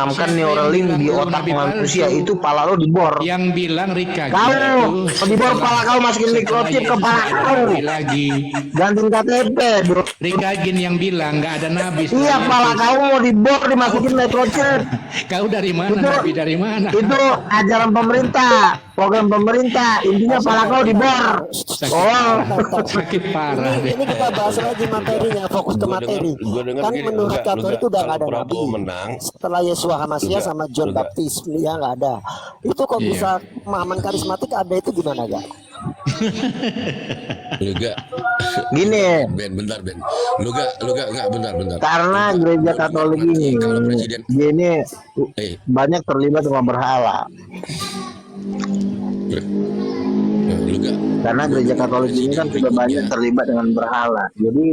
Tanamkan Neuralink di otak manusia itu pala lo dibor. Yang bilang Rika Kau dibor pala kau masukin mikrochip ke pala kau. Lagi Gantiin KTP, bro. Rika Gin yang bilang nggak ada nabi. Iya, pala kau mau dibor dimasukin mikrochip. Kau dari mana? Nabi dari mana? Itu ajaran pemerintah, program pemerintah. Intinya pala kau dibor. Sakit parah. Ini kita bahas lagi materinya, fokus ke materi. Kan menurut Katolik itu udah nggak ada nabi. Setelah Yesua Hamasya sama John Baptist ya nggak ada. Itu kok bisa pemahaman karismatik ada itu gimana gak? Luga Gini, Ben, bentar Ben. Luga enggak bentar. karena gereja Katolik ini, gini banyak terlibat dengan berhala. Luga. Karena gereja Katolik ini kan sudah banyak terlibat dengan berhala. Jadi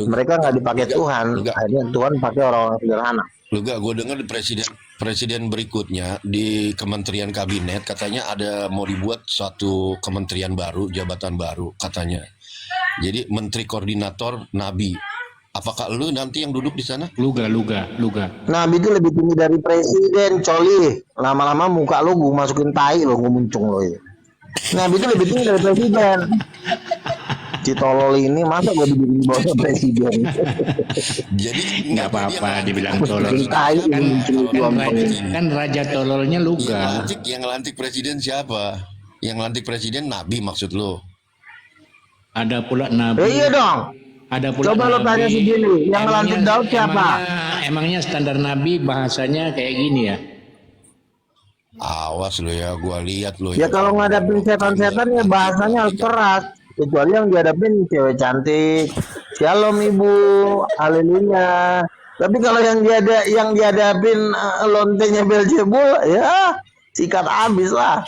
mereka nggak dipakai Tuhan, akhirnya Tuhan pakai orang-orang sederhana. Luga, gue dengar presiden berikutnya di Kementerian Kabinet katanya ada mau dibuat suatu kementerian baru, jabatan baru katanya. Jadi Menteri Koordinator Nabi. Apakah lu nanti yang duduk di sana? Luga. Nabi itu lebih tinggi dari presiden, coli. Lama-lama muka lu gue masukin tai lo, gue muncung lo itu. Nabi itu lebih tinggi dari presiden. Citolol ini masa gue dibikin bosnya presiden. Jadi nggak apa-apa dibilang tolol. Kan raja tololnya Luga. Yang lantik presiden siapa? Yang lantik presiden Nabi maksud lo? Ada pula Nabi. Iya dong. Ada pula. Coba lo tanya segini, yang lantik Daud siapa? Emangnya standar Nabi bahasanya kayak gini ya? Awas lo ya, gua lihat lo. Ya kalau ngadapin setan-setan ya bahasanya harus keras. Kecuali yang dihadapin cewek cantik, shalom ibu, haleluya. Tapi kalau yang dihadapin lontenya Beelzebul, ya sikat habis lah.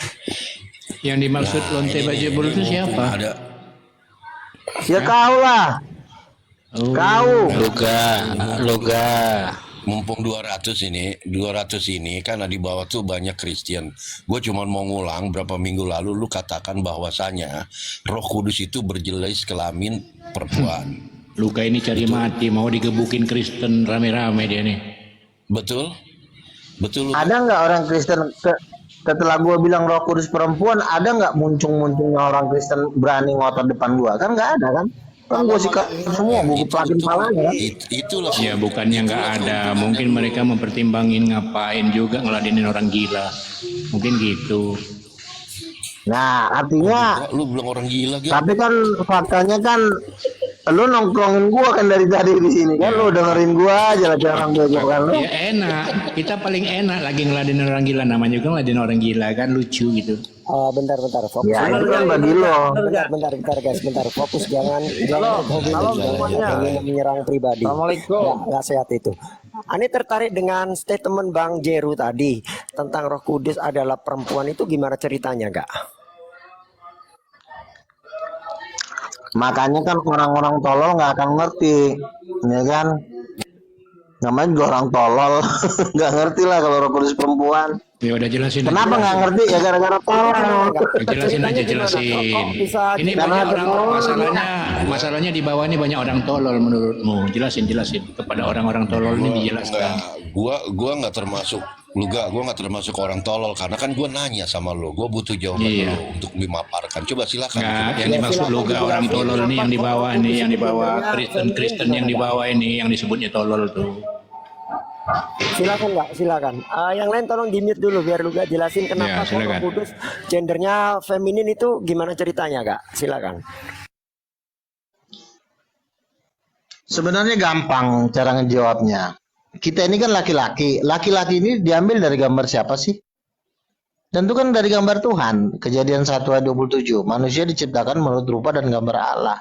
Yang dimaksud lonte Beelzebul itu siapa? Ya kau lah. Kau. Luga. Mumpung 200 ini kan di bawah tuh banyak Kristen. Gue cuma mau ngulang berapa minggu lalu lu katakan bahwasanya Roh Kudus itu berjenis kelamin perempuan. Luga ini cari mati, mau digebukin Kristen rame-rame dia nih. Betul. Ada nggak orang Kristen setelah gue bilang Roh Kudus perempuan, ada nggak muncul-munculnya orang Kristen berani ngotot depan gue? Kan nggak ada kan? Kan gue sikat semua, gue pelakin palanya. Itulah. Ya bukannya nggak ada, mungkin mereka mempertimbangin ngapain juga ngeladenin orang gila, mungkin gitu. Nah artinya, lu bilang orang gila gitu. tapi kan faktanya kan, lu nongkrongin gue kan dari tadi di sini kan, lu dengerin gue aja lah orang bego kan lu. Ya enak, kita paling enak lagi ngeladenin orang gila, namanya juga ngeladenin orang gila kan lucu gitu. Bentar fokus. Ya itu kan bagi lo. Bentar guys, fokus jangan menyerang pribadi. Nggak sehat itu. Ani tertarik dengan statement Bang Jeru tadi tentang Roh Kudus adalah perempuan, itu gimana ceritanya gak? Makanya kan orang-orang tolol nggak akan ngerti, ya kan? Namanya juga orang tolol, nggak ngerti lah kalau Roh Kudus perempuan. Ya udah jelasin. Kenapa nggak ngerti? Ya gara-gara tolol. Jelasin. Ini banyak orang, masalahnya di bawah ini banyak orang tolol menurutmu. Jelasin kepada orang-orang tolol ini dijelaskan. Gua nggak termasuk Luga, gue nggak termasuk orang tolol karena kan gue nanya sama lo, gue butuh jawaban lo untuk dimaparkan. Coba silakan. Yang dimaksud Luga orang tolol ini yang di bawah Kristen yang di bawah ini yang disebutnya tolol tuh. Silakan. Yang lain tolong di mute dulu biar Luga jelasin kenapa Roh Kudus gendernya feminin itu gimana ceritanya Kak? Silakan. Sebenarnya gampang cara ngejawabnya. Kita ini kan laki-laki ini diambil dari gambar siapa sih? Tentu kan dari gambar Tuhan. Kejadian 1 ayat 27, manusia diciptakan menurut rupa dan gambar Allah.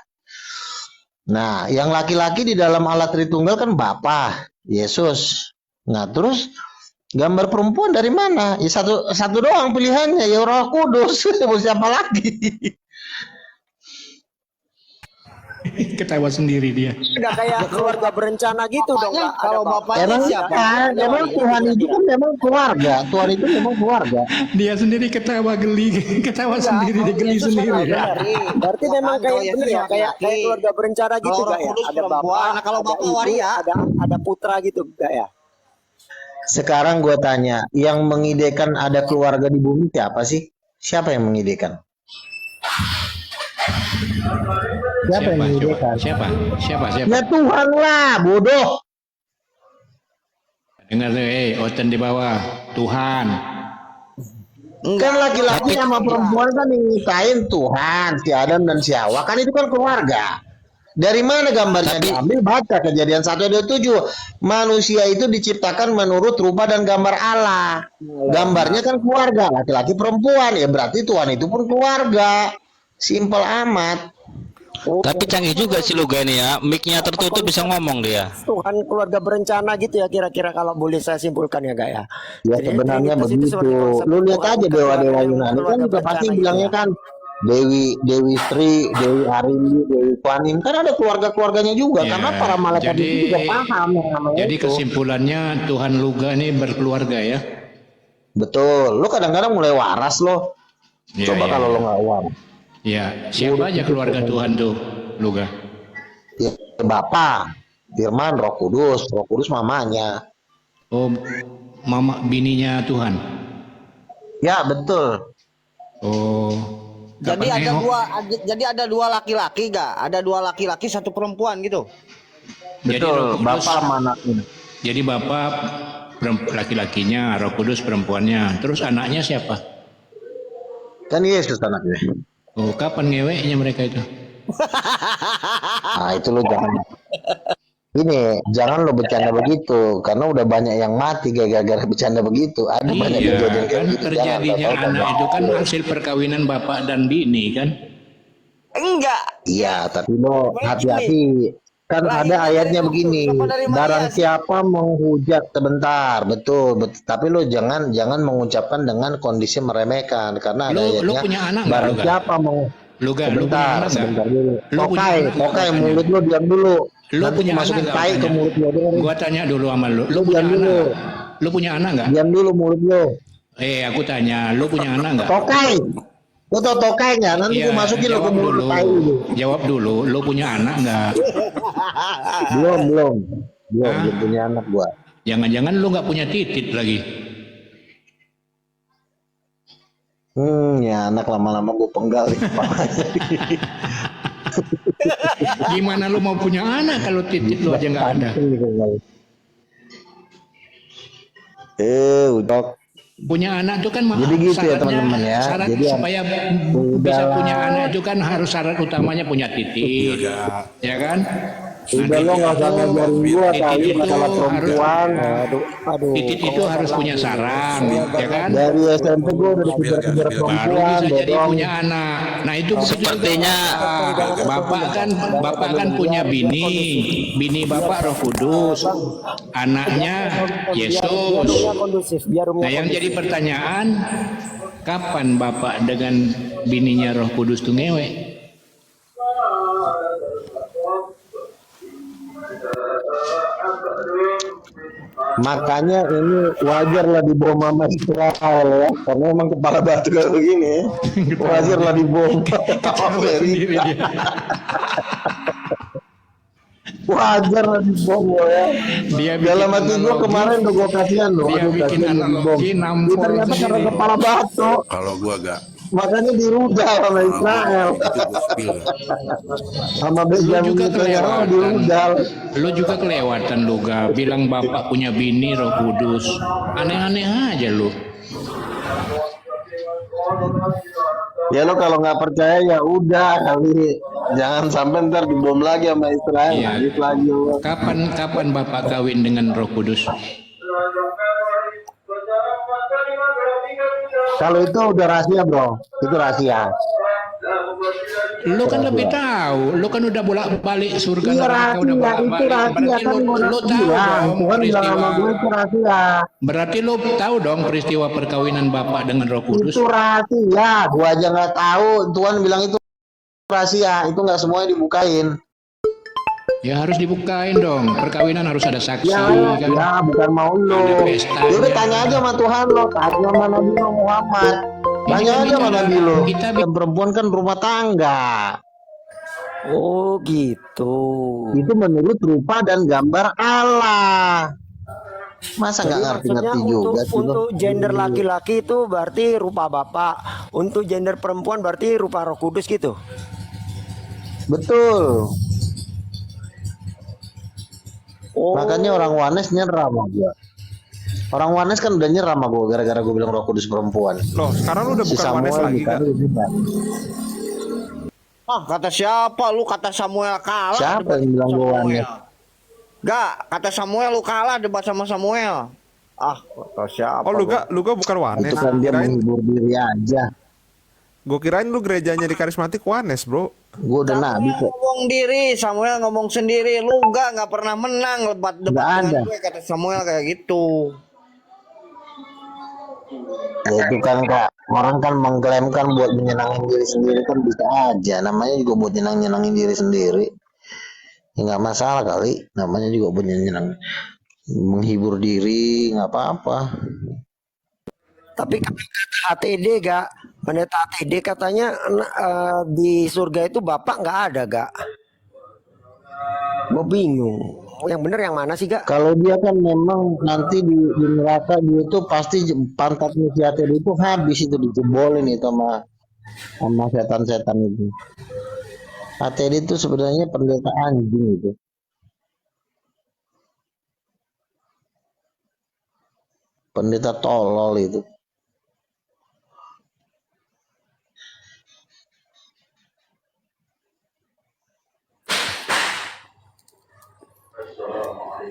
Nah, yang laki-laki di dalam Allah Tritunggal kan Bapa, Yesus. Nah, terus gambar perempuan dari mana? Ya satu doang pilihannya, ya Roh Kudus. Mau siapa lagi? Ketawa sendiri dia. Udah kayak keluarga berencana gitu dong. Kalau bapaknya siapa? Memang Tuhan itu kan memang keluarga. Tuhan itu memang keluarga. Dia sendiri ketawa sendiri, dia geli sendiri. Berarti memang kayak keluarga berencana gitu gak ya? Ada bapak, kalau bapak waria, ada putra gitu gak ya? Sekarang gue tanya, yang mengidekan ada keluarga di bumi siapa sih? Siapa yang mengidekan? Siapa yang Siapa? Coba. mengidekan? Siapa? Ya Tuhan lah, bodoh. Dengar oten di bawah. Tuhan. Kan laki-laki sama perempuan kan nyiptain Tuhan, si Adam dan si Hawa, kan itu kan keluarga. Dari mana gambarnya diambil? Baca Kejadian 1 ayat 7. Manusia itu diciptakan menurut rupa dan gambar Allah. Gambarnya kan keluarga, laki-laki perempuan. Ya berarti Tuhan itu pun keluarga. Simpel amat. Tapi canggih juga si Luga ini ya, mic-nya tertutup bisa ngomong dia. Tuhan keluarga berencana gitu ya kira-kira kalau boleh saya simpulkan ya Kak ya. Ya Jadi, sebenarnya Trinitas itu begitu. sebagai konsep Lu lihat Tuhan, aja bukan dewa-dewa keluarga Yunani kan juga pasti berencana bilangnya gitu ya. kan Dewi Sri, Dewi Arimbi, Dewi Kuanin, kan ada keluarga-keluarganya juga Ya, karena para malaikat jadi- itu juga paham yang namanya Jadi itu. kesimpulannya Tuhan Luga ini berkeluarga ya. Betul. Lu kadang-kadang mulai waras lo. Ya, Coba ya, kalau ya. lo nggak waras. Ya, siapa aja keluarga Tuhan tuh, Luga? Ya, Bapa, Firman, Roh Kudus mamanya. Oh, mama bininya Tuhan. Ya betul. Oh. Jadi kapan ada nengok? jadi ada dua laki-laki gak? Ada dua laki-laki satu perempuan gitu. Jadi Betul. Roh Kudus- Bapa sama anaknya. Jadi bapak laki-lakinya, Roh Kudus perempuannya. Terus anaknya siapa? Kan Yesus anaknya. Oh, kapan ngeweknya mereka itu? Nah itu lo jangan. Ini jangan lo bercanda begitu karena udah banyak yang mati gara-gara bercanda begitu. Ada banyak Iya, kejadian kayak kan gitu. terjadinya Jangan, anak itu kan hasil perkawinan bapak dan bini kan? Enggak. Iya, tapi lo hati-hati. Kan ada ayatnya begini, barang siapa menghujat sebentar, betul. Tapi lo jangan mengucapkan dengan kondisi meremehkan karena ada Lu ayatnya. punya anak nggak, Barang Luga? siapa mau Luga, lu punya sebentar, anak nggak? sebentar dulu. Lu punya Tokai, anak nggak, katanya? mulut lo diam dulu. Lu Nanti punya masukin anak nggak, tai ke katanya? mulut lo. Dengerin. Gua tanya dulu sama lu. Lu Lu punya diam anak dulu. nggak? Lu punya anak nggak? Diam dulu mulut lo. Aku tanya, lu punya anak nggak? Tokai. Lo tau tokai nggak? Nanti Iya, gue masukin lo ke jawab mulut dulu. tai itu. Jawab dulu, lu punya anak nggak? Belum Hah? punya anak gua. Jangan-jangan lu nggak punya titit lagi. Ya anak lama-lama gue penggal nih. Gimana lu mau punya anak kalau titit lu aja nggak ada? Udah. Punya anak itu kan Jadi gitu ya, syaratnya- teman-teman ya. Syarat Jadi supaya bisa punya anak itu kan harus syarat utamanya punya titik, ya kan? Udah lo nggak usah ngajarin gua kali masalah perempuan. Aduh. Titik itu harus punya sarang, ya kan? Dari SMP gua udah dikejar-kejar Baru perempuan. bisa jadi Dodong. punya anak. Nah itu begitu Sepertinya juga. Bapak kan punya bini bapak Roh Kudus, anaknya Yesus. Rumahnya kondusif, biar rumah Nah yang kondusif. jadi pertanyaan, kapan bapak dengan bininya Roh Kudus tuh ngewe? Makanya ini wajar lah dibom sama Israel ya. Karena emang kepala batu kayak begini ya. Wajar lah dibom. Sendiri dia. Wajar lah dibom lo ya. Dia bikin Dalam hati gua analogi. kemarin udah gua kasihan loh. Dia Aduh, bikin kasihan lo dibom. analogi, nampol Ternyata karena sendiri. kepala batu. Kalau gua agak Makanya dirudal sama Israel. itu gua spill. Sama Lu Benjamin juga Netanyahu kelewatan. dirudal. Lu juga kelewatan lu ga bilang bapak punya bini Roh Kudus. Aneh-aneh aja lu. Ya lo kalau nggak percaya ya udah kali. Jangan sampai ntar dibom lagi sama Israel. Iya. Nangis lagi lo. Kapan bapak kawin dengan Roh Kudus? Kalau itu udah rahasia bro. Itu rahasia. Lu kan lebih tahu. Lu kan udah bolak-balik surga Iya neraka udah rahasia. Itu bolak-balik. rahasia Berarti kan. lu tahu Bilang. dong Tuhan bilang sama peristiwa. gue itu rahasia. Berarti lu tahu dong peristiwa perkawinan bapak dengan Roh Kudus. Itu rahasia. Gua aja nggak tahu. Tuhan bilang itu rahasia. Itu nggak semuanya dibukain. Ya harus dibukain dong. Perkawinan harus ada saksi Ya, kan. ya bukan mau lo. Ada pestanya. Ya udah tanya aja sama Tuhan lo. Tanya sama Nabi lo Muhammad. Ini Tanya kan aja sama bicara- Nabi lo. kita Dan perempuan kan rumah tangga. Oh gitu. Itu menurut rupa dan gambar Allah. Masa Jadi nggak maksudnya ngerti-ngerti juga sih lo? untuk gender laki-laki itu berarti rupa Bapak, untuk gender perempuan berarti rupa Roh Kudus gitu. Betul. Oh, Makanya orang Wanes nyerah sama gua. Orang Wanes kan udah nyerah sama gua gara-gara gua bilang Roh Kudus perempuan. Loh, sekarang lu udah Si bukan Wanes Samuel lagi gak? ditaruh juga. Ah, kata siapa lu? Kata Samuel kalah Siapa debat yang bilang sama gua Samuel. Wanes? Gak, kata Samuel lu kalah debat sama Samuel. Ah, kata siapa? Oh, lu gak bukan Wanes. Itu kan dia menghibur diri aja. Gue kirain lu gerejanya di karismatik Wanes, bro. Gua udah nabi Samuel kok. ngomong diri, Samuel ngomong sendiri. Lu nggak pernah menang debat Nggak dengan ada. gue, kata Samuel kayak gitu. Ya itu kan Kak, orang kan mengklaimkan buat menyenangin diri sendiri kan bisa aja. Namanya juga buat nyenangin diri sendiri. Ya nggak masalah kali. Namanya juga buat menghibur diri, nggak apa-apa. tapi kata HTD gak, pendeta HTD katanya di surga itu Bapak nggak ada gak? Gue bingung. Yang bener yang mana sih gak? Kalau dia kan memang nanti di neraka dia itu pasti pantatnya si ATD itu habis itu dijebolin itu sama setan-setan itu. ATD itu sebenarnya pendeta anjing itu. Pendeta tolol itu.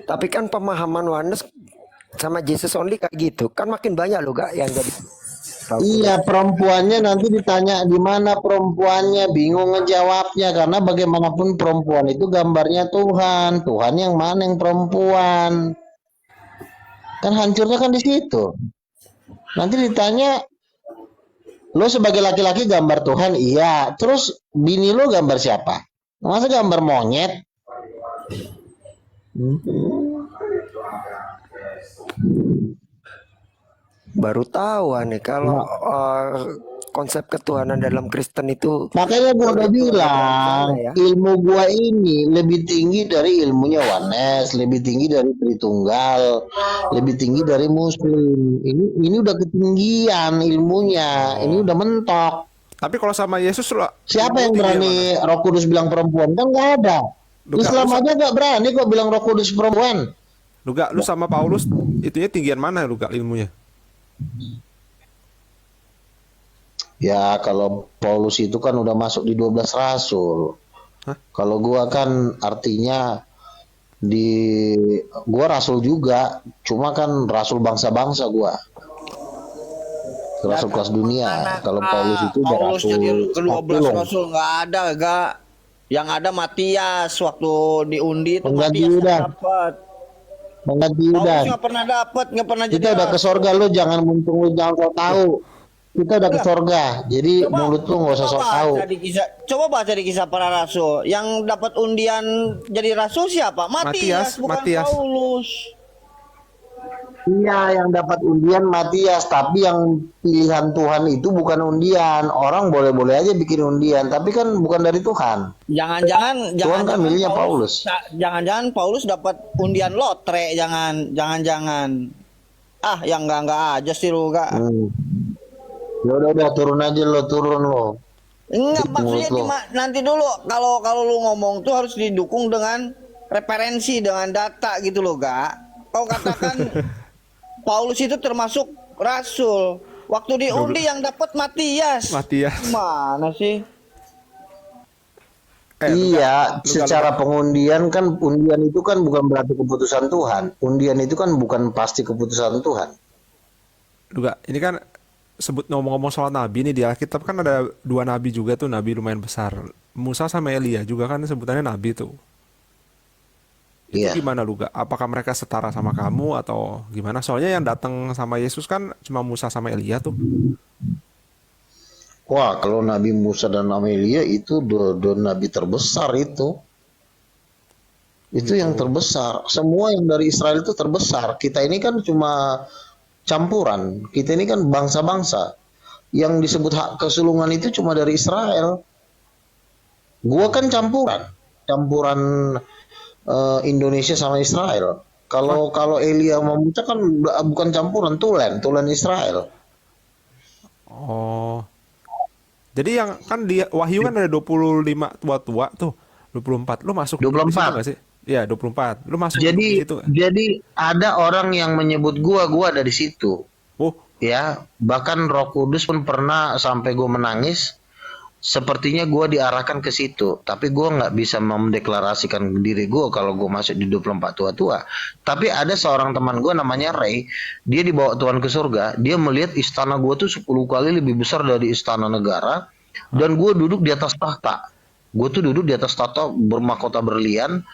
Tapi kan pemahaman Wanes sama Jesus only kayak gitu. Kan makin banyak loh gak yang jadi. Iya, perempuannya nanti ditanya di mana perempuannya, bingung ngejawabnya karena bagaimanapun perempuan itu gambarnya Tuhan. Tuhan yang mana yang perempuan? Kan hancurnya kan di situ. Nanti ditanya, lo sebagai laki-laki gambar Tuhan, iya. Terus bini lo gambar siapa? Masa gambar monyet? Baru tahu nih kalau konsep ketuhanan dalam Kristen itu. Makanya gua udah bilang, ya. ilmu gua ini lebih tinggi dari ilmunya Wanes, lebih tinggi dari Tritunggal, lebih tinggi dari Muslim. Ini udah ketinggian ilmunya, ini udah mentok. Tapi kalau sama Yesus lu Siapa yang berani Roh Kudus bilang perempuan? Kan nggak ada. Lu Islam gak- aja nggak berani kok bilang Roh Kudus perempuan. lu sama Paulus itunya tinggian mana lu gak ilmunya? Ya kalau Paulus itu kan udah masuk di 12 rasul. Hah? Kalau gua kan artinya gua rasul juga, cuma kan rasul bangsa-bangsa gua. Rasul kelas dunia. Kalau Paulus itu udah Paulus rasul jadi ke-12 Apollo. rasul nggak ada gak? Yang ada Matias waktu diundi itu Pengganti Matias Yudas. dapat. Pengganti Paulus Yudas. nggak pernah dapat, nggak pernah jadi. Kita udah ke sorga, lu jangan muntung, lu jangan sok tahu. Kita udah ke sorga, jadi mulut lu nggak usah sok tahu. Coba baca di kisah para rasul. Yang dapat undian jadi rasul siapa? Matias, bukan Matias. Paulus. Iya, yang dapat undian Matias, tapi yang pilihan Tuhan itu bukan undian. Orang boleh-boleh aja bikin undian, tapi kan bukan dari Tuhan. Jangan-jangan Tuhan kan milihnya Paulus. Jangan-jangan Paulus dapat undian lotre, jangan-jangan. Ah, yang enggak aja sih lu enggak. Ya udah turun aja lo, turun lo. Enggak, maksudnya Menurut lo. nanti dulu kalau lu ngomong tuh harus didukung dengan referensi, dengan data gitu loh, Gak. Kau katakan Paulus itu termasuk rasul. Waktu diundi yang dapat Matias. Matias. Mana sih? Iya, secara pengundian kan undian itu kan bukan berarti keputusan Tuhan. Undian itu kan bukan pasti keputusan Tuhan. Juga ini kan sebut ngomong-ngomong soal nabi nih, di Alkitab kan ada 2 nabi juga tuh, nabi lumayan besar. Musa sama Elia juga kan sebutannya nabi tuh. Itu Iya. gimana lu gak? Apakah mereka setara sama kamu atau gimana? Soalnya yang datang sama Yesus kan cuma Musa sama Elia tuh. Wah, kalau Nabi Musa dan Nabi Elia itu dua nabi terbesar itu. Itu yang terbesar. Semua yang dari Israel itu terbesar. Kita ini kan cuma campuran. Kita ini kan bangsa-bangsa. Yang disebut hak kesulungan itu cuma dari Israel. Gua kan campuran. Campuran Indonesia sama Israel. Kalau Elia sama Musa kan bukan campuran, tulen Israel. Oh. Jadi yang kan di Wahyu kan ada 25 tua-tua tuh. 24. Lu masuk di situ 24. nggak sih? Iya, 24. Lu masuk di Jadi situ. jadi ada orang yang menyebut gua ada di situ. Oh, Ya, bahkan Roh Kudus pun pernah sampai gua menangis. Sepertinya gua diarahkan ke situ, tapi gua nggak bisa mendeklarasikan diri gua kalau gua masuk di 24 tua-tua. Tapi ada seorang teman gua namanya Ray, dia dibawa Tuhan ke surga, dia melihat istana gua tuh 10 kali lebih besar dari istana negara, dan gua duduk di atas tahta. Gua tuh duduk di atas tahta bermahkota berlian.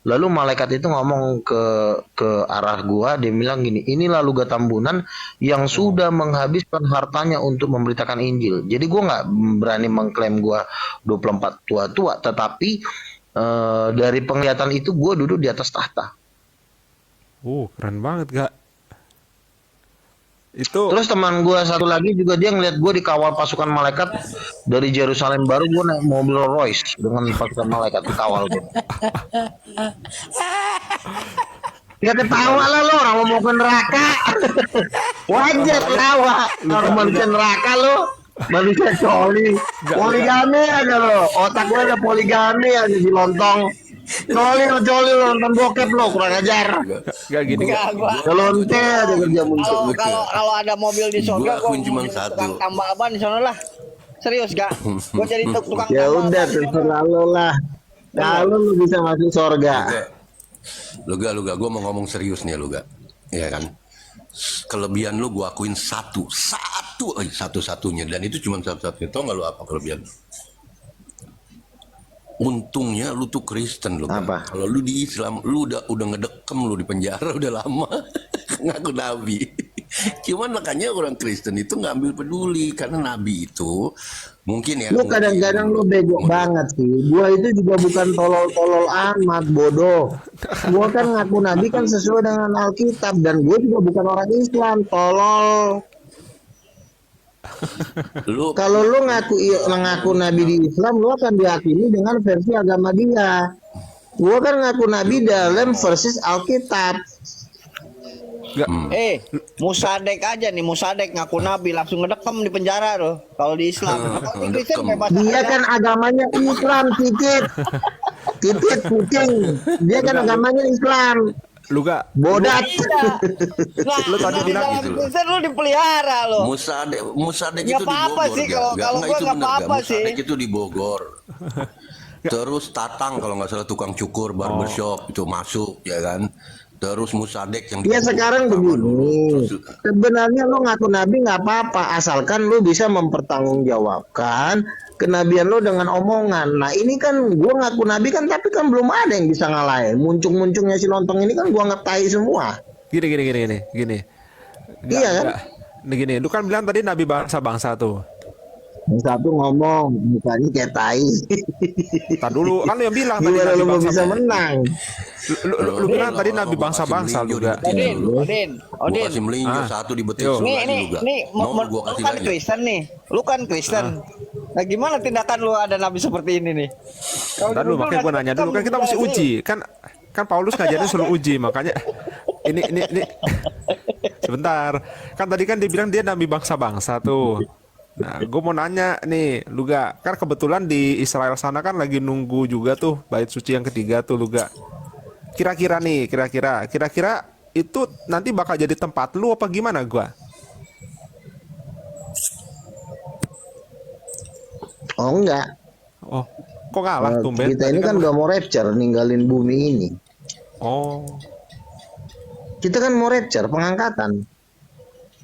Lalu malaikat itu ngomong ke arah gua, dia bilang gini, inilah Luga Tambunan yang sudah menghabiskan hartanya untuk memberitakan Injil. Jadi gua nggak berani mengklaim gua 24 tua-tua, tetapi dari penglihatan itu gua duduk di atas tahta. keren banget, Gak. Itu Terus teman gua satu lagi juga dia ngeliat gua dikawal pasukan malaikat dari Yerusalem baru, gua naik mobil Rolls Royce dengan pasukan malaikat dikawal gua. Ya ketawa lah lo, orang mau ke neraka. Wajar ketawa. Orang manusia neraka lo, manusia coli. Poligami aja lo, otak gue ada poligami aja di lontong. Coli lo nonton bokep lo, kurang ajar. gak gini, Gak. Celonte aja kerja muncul. Kalau ada mobil di surga, Gua akuin gua cuma jadi satu. tukang tambal ban di sana lah. Serius gak? Gua jadi tukang Ya tambal udah ban. terserah lo lah. Kalau lu bisa masuk surga. Luga, gue mau ngomong serius nih Luga, ya kan? Kelebihan lu gue akuin satu-satunya, dan itu cuma satu-satunya. Tau nggak lu apa kelebihan? Untungnya lu tuh Kristen lu. Apa? Kalau lu di Islam, lu udah ngedekem lu di penjara udah lama, ngaku nabi. Cuman makanya orang Kristen itu nggak ambil peduli karena nabi itu mungkin ya. Lu kadang-kadang lu bego banget sih. Gua itu juga bukan tolol-tolol amat, bodoh. Gua kan ngaku nabi kan sesuai dengan Alkitab, dan gue juga bukan orang Islam, tolol. Kalau lu ngaku nabi di Islam, lu akan diyakini dengan versi agama dia. Gua kan ngaku nabi dalam versi Alkitab. Musadek aja nih, Musadek ngaku nabi langsung ngedekem di penjara loh. Kalau di Islam, kalau di Kristen bebas Dia aja. kan agamanya Islam, titit kucing. Dia kan agamanya Islam. Lu Gak. Bodat. Nah, Lu tadi bilang dalam gitu loh. Kristen lu dipelihara loh. Musadek Nggak itu di apa-apa Bogor. sih, Gak? kalau Nggak, gua itu nggak bener, apa-apa Gak? sih. Musadek itu di Bogor. Terus Tatang kalau nggak salah tukang cukur barbershop itu masuk, ya kan? Terus Musadek yang di Ya Bogor sekarang pertama dulu. begini, Terus- sebenarnya lo ngaku nabi nggak apa-apa, asalkan lo bisa mempertanggungjawabkan kenabian lo dengan omongan. Nah ini kan gua ngaku nabi kan, tapi kan belum ada yang bisa ngalahin. Muncung-muncungnya si lontong ini kan gua ngetai semua. Gini. Iya kan? Gini, lu kan bilang tadi nabi bangsa-bangsa tuh. Yang satu ngomong mukanya kayak tai. Tar dulu, kan lu yang bilang tadi Gimana nabi lo mau bangsa. bisa menang? Lu bilang tadi nabi bangsa-bangsa Gua juga. kasih melinjo di betis Odin, Gua kasih melinjo satu di betis Yo. lu nih lagi nih juga. nih, Mau gua lu kasih kan lagi. Kristen nih, lu kan Kristen. Nah gimana tindakan lu ada nabi seperti ini nih? Kalau Ntar dulu dulu makanya gue udah nanya dulu, kan kita mesti uji. Kan Paulus ngajarin suruh uji, makanya ini sebentar. Kan tadi kan dibilang dia nabi bangsa-bangsa tuh. Nah, gue mau nanya nih, Luga, kan kebetulan di Israel sana kan lagi nunggu juga tuh bait suci yang ketiga tuh, Luga. Kira-kira itu nanti bakal jadi tempat lu apa gimana gua? Oh enggak. Oh, kok ngalah tumben? Kita Tadi ini kan udah mau rapture, ninggalin bumi ini. Oh, Kita kan mau rapture, pengangkatan.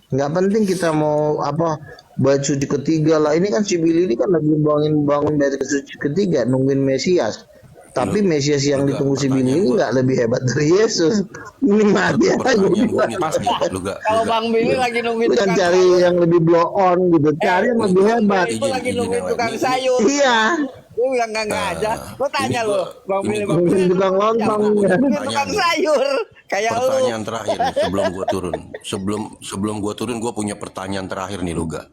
Nggak penting kita mau apa bait suci ketiga lah. Ini kan si Billy ini kan lagi bangun bait suci ketiga, nungguin Mesias. Tapi Mesias yang ditunggu si Billy ini nggak lebih hebat dari Yesus. Ini mati aja. Pertanyaan gua nih, Luga. Kalau Bang Billy lagi nungguin Lu kan tukang cari yang lebih blow on gitu, cari yang lebih hebat. itu lagi Izin, nungguin izin, tukang ini- sayur. Iya, Lu yang nggak aja. Lu tanya ini lu, gua- Bang ini Billy, gua- Bang Billy. tukang lontong. Nungguin tukang sayur. Kayak lu. Pertanyaan terakhir nih, sebelum gua turun. Sebelum gua turun, gua punya pertanyaan terakhir nih Luga.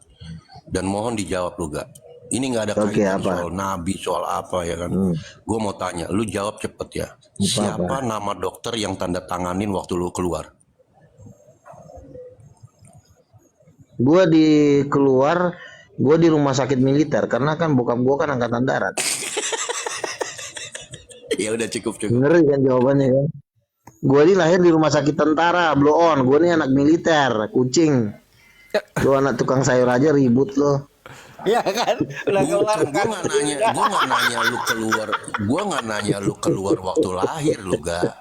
Dan mohon dijawab Luga. Ini nggak ada Oke, kaitan apa? soal nabi, soal apa ya kan. Gue mau tanya, lu jawab cepet ya. Siapa nama dokter yang tanda tanganin waktu lu keluar? Gue di rumah sakit militer karena kan bokap gue kan angkatan darat. Ya udah cukup. Ngeri kan jawabannya kan. Gue ini lahir di rumah sakit tentara, blow on. Gue ini anak militer, kucing. Lu anak tukang sayur aja ribut lo. Ya kan? Udah keluar Gue nggak nanya lu keluar waktu lahir lu gak.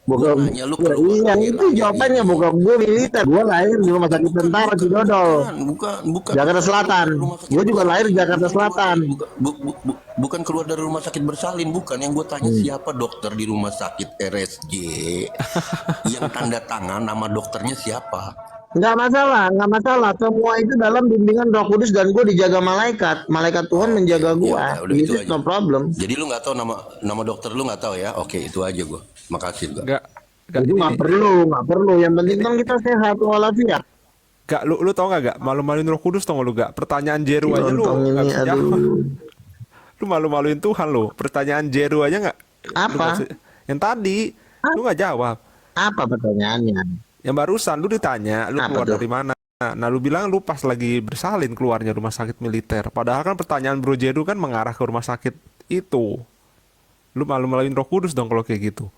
Bokap Nanya lu ya, keluar iya lahir itu aja jawabannya ini. bokap gue militer. Gue lahir di rumah sakit tentara Cidodol, Bukan. Jakarta Selatan. Rumah sakit Gue juga bersalin. lahir di Jakarta Selatan. Bukan keluar dari rumah sakit bersalin, bukan. Yang gue tanya siapa dokter di rumah sakit RSJ yang tanda tangan nama dokternya siapa? Nggak masalah. Semua itu dalam bimbingan Roh Kudus dan gue dijaga malaikat Tuhan menjaga gue. Ya udah itu Itu aja. no problem. Jadi lu nggak tahu nama dokter lu nggak tahu ya? Oke, itu aja gue. Makasih gua. Nggak Itu ini nggak perlu. Yang penting kan kita sehat walafiat. Gak, lu tau gak malu-maluin Roh Kudus tau gak lu gak? Pertanyaan Jeru aja lu Lontong gak ini, bisa jawab. aduh. Lu malu-maluin Tuhan lu. Pertanyaan Jeru aja gak? Lu Apa? nggak bisa- Yang tadi lu gak jawab. Apa pertanyaannya? Yang barusan lu ditanya lu Apa keluar tuh? dari mana. Nah lu bilang lu pas lagi bersalin keluarnya rumah sakit militer. Padahal kan pertanyaan Bro Jeru kan mengarah ke rumah sakit itu. Lu malu-maluin Roh Kudus dong kalau kayak gitu.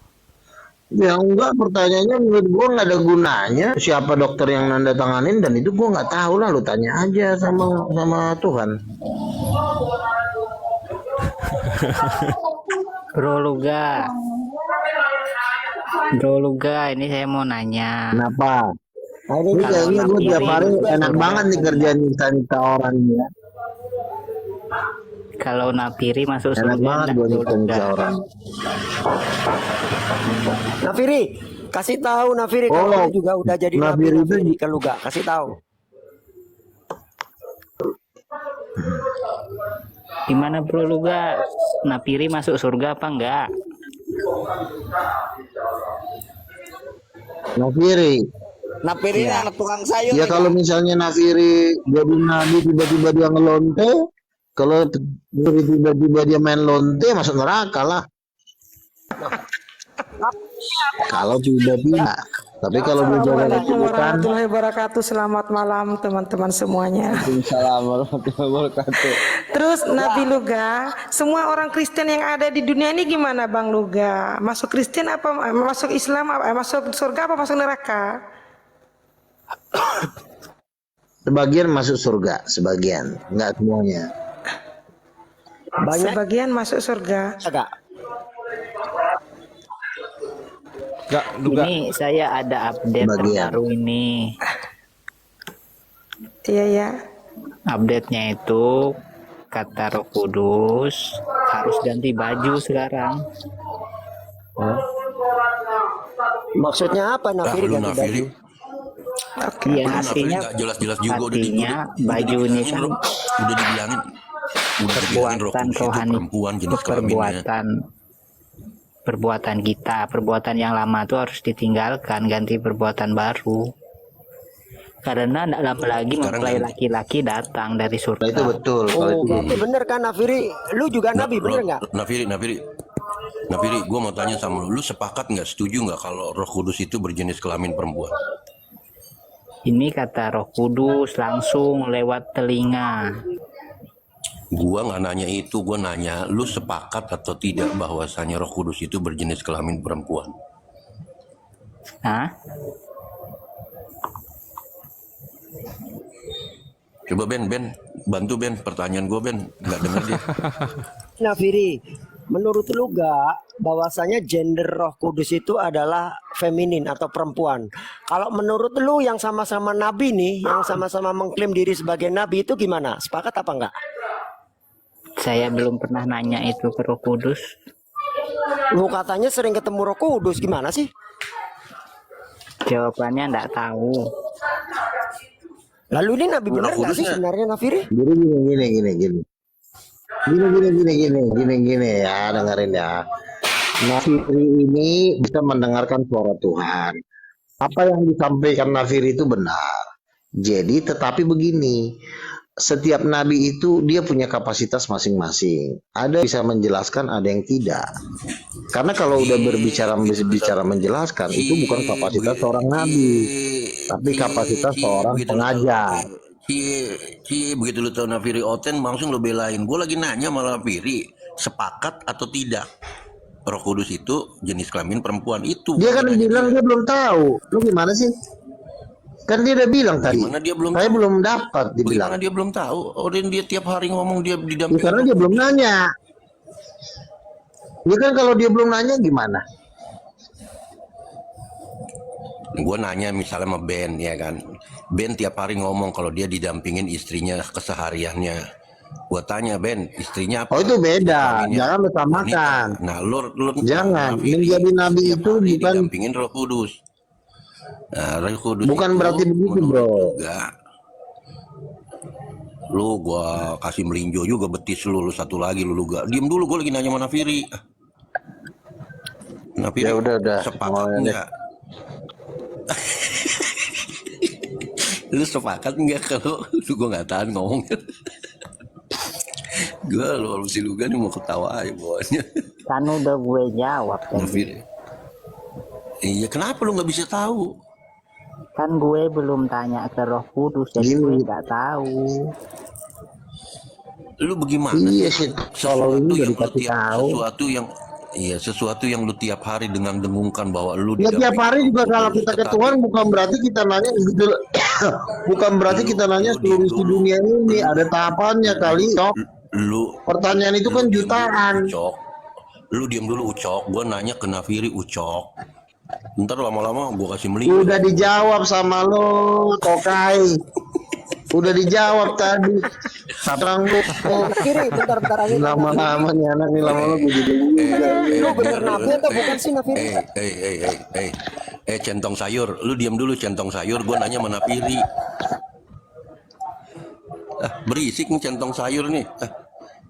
Ya enggak, pertanyaannya menurut gua nggak ada gunanya. Siapa dokter yang nanda tanganin dan itu gua nggak tahu lah. Lu tanya aja sama Tuhan. Bro Luga, ini saya mau nanya. Kenapa? Ini Ini kayaknya gua tiap hari enak banget nih kerjaan nyiksa orang ya. Kalau Napiri masuk Enak surga banget enggak, gua Bro nyiksa Luga? orang. Nafiri, kasih tahu Nafiri kalau Oh, lu juga udah jadi Nafiri nabi itu- Nafiri ke lu gak? Kasih tahu. Gimana Bro Luga? Napiri masuk surga apa enggak? Nafiri. Napiri anak tukang sayur. Ya nih, kalau Kak. misalnya Nafiri jadi nabi tiba-tiba dia ngelonte, kalau tiba-tiba dia main lonte masuk neraka lah. Kalau tiba-tiba. Tapi kalau dia jaga Assalamualaikum kehidupan, warahmatullahi wabarakatuh. Selamat malam teman-teman semuanya. Waalaikumsalam warahmatullahi wabarakatuh. Terus Nabi Luga, semua orang Kristen yang ada di dunia ini gimana Bang Luga? Masuk Kristen apa masuk Islam apa masuk surga apa masuk neraka? sebagian masuk surga, sebagian, nggak semuanya. Banyak Sebagian masuk surga. agak. Gak, lu gak. Ini saya ada update Bagian. terbaru ini. Iya ya. Update-nya itu kata Roh Kudus harus ganti baju sekarang. Maksudnya apa Nafiri Lu ganti baju? Nafiri, Iya, Nafiri artinya nggak jelas-jelas juga artinya baju ini kan udah dibilangin Roh perbuatan Kudus itu rohani, perempuan jenis kelaminnya. perbuatan kita, perbuatan yang lama itu harus ditinggalkan, ganti perbuatan baru. Karena tidak lama lagi Sekarang mempelai ganti. laki-laki datang dari Nah, itu surga. betul. Kalau Oh, itu berarti bener kan Nafiri? Lu juga nabi bener nggak? Nafiri, gue mau tanya sama lu sepakat nggak, setuju nggak kalau Roh Kudus itu berjenis kelamin perempuan? Ini kata Roh Kudus langsung lewat telinga. Gua nggak nanya itu, gua nanya lu sepakat atau tidak bahwasanya Roh Kudus itu berjenis kelamin perempuan? Hah? Coba Ben, bantu Ben, pertanyaan gue Ben, nggak denger dia. Nafiri, menurut lu gak bahwasanya gender Roh Kudus itu adalah feminin atau perempuan? Kalau menurut lu yang sama-sama nabi nih, yang sama-sama mengklaim diri sebagai nabi itu gimana? Sepakat apa enggak? Saya belum pernah nanya itu ke Roh Kudus. Lu katanya sering ketemu Roh Kudus, gimana sih? Jawabannya enggak tahu. Lalu ini nabi bener Roh nggak sih Kudusnya- sebenarnya Nafiri? Jadi gini ya, dengerin ya. Nafiri ini bisa mendengarkan suara Tuhan. Apa yang disampaikan Nafiri itu benar. Jadi tetapi begini, setiap nabi itu dia punya kapasitas masing-masing. Ada yang bisa menjelaskan, ada yang tidak. Karena kalau udah berbicara menjelaskan itu bukan kapasitas seorang nabi, tapi kapasitas seorang pengajar. Begitu lu tahu Nafiri Oten langsung lu belain. Gue lagi nanya malah Nafiri, sepakat atau tidak Roh Kudus itu jenis kelamin perempuan itu? Dia kan bilang dia belum tahu. Lu gimana sih? Kan dia udah bilang tadi. Gimana dia belum Saya tahu? belum dapat dibilang. Bagaimana dia belum tahu? Oh, dan dia tiap hari ngomong dia Ya, didampingi. karena dia belum nanya. Ya kan kalau dia belum nanya gimana? Gue nanya misalnya sama Ben ya kan, Ben tiap hari ngomong kalau dia didampingin istrinya kesehariannya. Gue tanya Ben, istrinya apa? Oh itu beda, Kelaminnya jangan wanita. disamakan. Nah lu Jangan, Nafiri, menjadi nabi setiap itu hari bukan didampingin Roh Kudus. Nah, Roh Kudus bukan itu berarti begitu, menurut bro. juga lu gua kasih melinjo juga betis lu satu lagi lu gak diem dulu, gue lagi nanya sama Nafiri. Nafiri Ya udah. sepakat Oh, nggak? Lu sepakat nggak kalau lu gue nggak tahan ngomong? Gue lu si Luga nih mau ketawa aja bawahnya. Kan udah gue jawab tadi. Nafiri, iya kenapa lu nggak bisa tahu? Kan gue belum tanya ke Roh Kudus, jadi Gini. gue nggak tahu. Lu bagaimana? Iya sih, kalau ini udah dikasih tahu. Sesuatu yang lu tiap hari dengung-dengungkan bahwa lu Ya tiap hari juga kalau kita ke Tuhan bukan berarti kita nanya gitu. Bukan berarti kita nanya seluruh isi dunia ini ada tahapannya kali. Cok. lu Pertanyaan itu kan jutaan. Ucok, lu diam dulu Ucok, gue nanya ke Nafiri Ucok, ntar lama-lama gue kasih melinjo. Udah dijawab sama lo, Tokai. Udah dijawab tadi. Sekarang lu Kiri, bentar aja. lama-lama nih anak nih lama-lama gue jadi. Lu bener nabi atau bukan sih Nafiri? Centong sayur, lu diam dulu centong sayur, gue nanya sama Nafiri. Berisik nih centong sayur nih.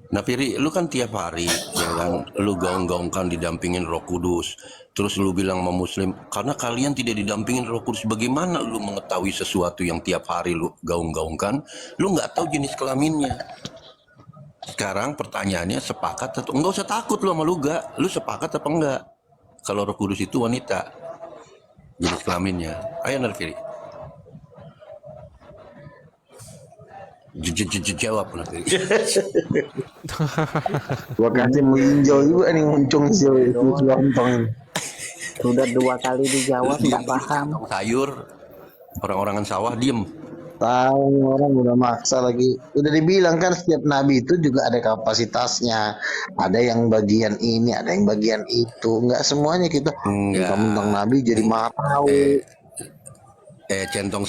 Nafiri, lu kan tiap hari ya kan, lu gaung-gaungkan didampingin Roh Kudus. Terus lu bilang sama Muslim, karena kalian tidak didampingin Roh Kudus, bagaimana lu mengetahui sesuatu yang tiap hari lu gaung-gaungkan, lu nggak tahu jenis kelaminnya. Sekarang pertanyaannya, sepakat atau enggak? Usah takut lu sama Luga, lu sepakat apa enggak kalau Roh Kudus itu wanita jenis kelaminnya? Ayo Nafiri, jawab Nafiri. Gua kasih melinjo juga nih muncung si lontong. Sudah 2 kali dijawab nggak paham. Centong sayur, orang-orangan sawah diem. Tahu orang udah maksa lagi. Udah dibilang kan setiap nabi itu juga ada kapasitasnya. Ada yang bagian ini, ada yang bagian itu. Enggak semuanya kita Enggak. tentang nabi jadi maha tahu. Centong